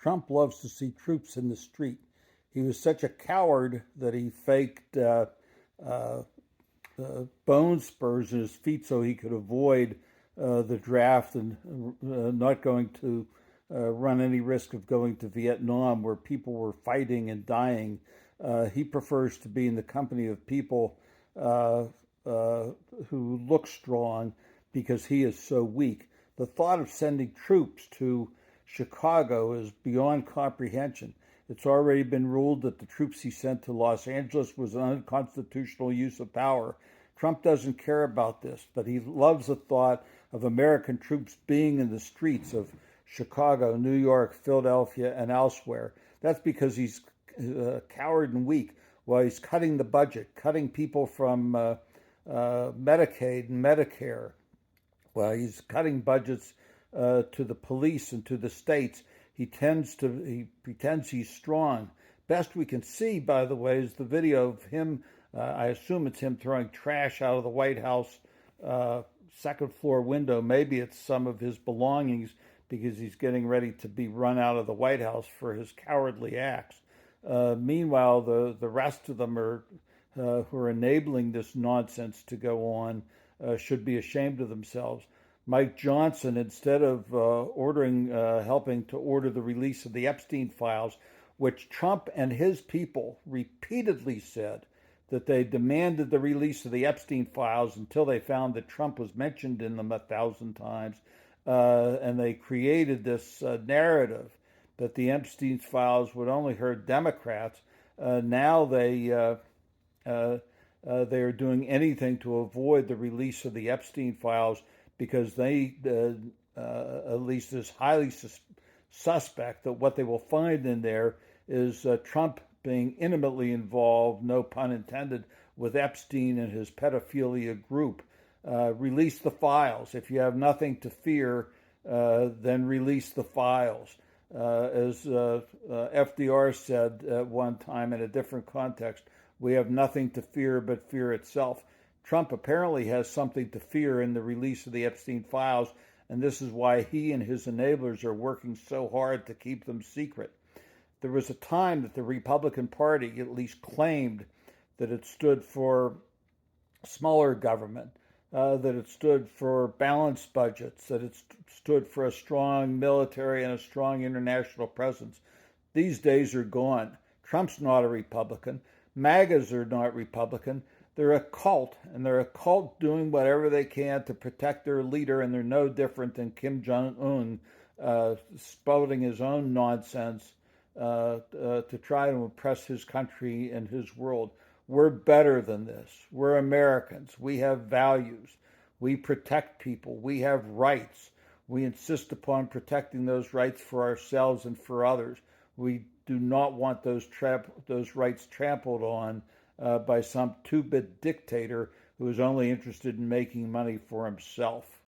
Trump loves to see troops in the street. He was such a coward that he faked uh, bone spurs in his feet so he could avoid the draft and not going to run any risk of going to Vietnam where people were fighting and dying. He prefers to be in the company of people uh, uh, who look strong because he is so weak. The thought of sending troops to Chicago is beyond comprehension. It's already been ruled that the troops he sent to Los Angeles was an unconstitutional use of power. Trump doesn't care about this, but he loves the thought of American troops being in the streets of Chicago, New York, Philadelphia, and elsewhere. That's because he's coward and weak while he's cutting the budget, cutting people from Medicaid and Medicare, while he's cutting budgets to the police and to the states. He pretends he's strong. Best we can see, by the way, is the video of him. I assume it's him throwing trash out of the White House second floor window. Maybe it's some of his belongings because he's getting ready to be run out of the White House for his cowardly acts. Meanwhile, the rest of them who are enabling this nonsense to go on should be ashamed of themselves. Mike Johnson, instead of helping to order the release of the Epstein files, which Trump and his people repeatedly said that they demanded the release of the Epstein files until they found that Trump was mentioned in them 1,000 times, and they created this narrative that the Epstein files would only hurt Democrats. Now they are doing anything to avoid the release of the Epstein files because they at least is highly suspect that what they will find in there is Trump being intimately involved, no pun intended, with Epstein and his pedophilia group. Release the files. If you have nothing to fear, then release the files. As FDR said at one time in a different context, we have nothing to fear but fear itself. Trump apparently has something to fear in the release of the Epstein files, and this is why he and his enablers are working so hard to keep them secret. There was a time that the Republican Party at least claimed that it stood for smaller government, that it stood for balanced budgets, that it stood for a strong military and a strong international presence. These days are gone. Trump's not a Republican. MAGAs are not Republican. They're a cult, and they're a cult doing whatever they can to protect their leader, and they're no different than Kim Jong-un spouting his own nonsense to try to impress his country and his world. We're better than this. We're Americans. We have values. We protect people. We have rights. We insist upon protecting those rights for ourselves and for others. We do not want those rights trampled on by some two-bit dictator who is only interested in making money for himself.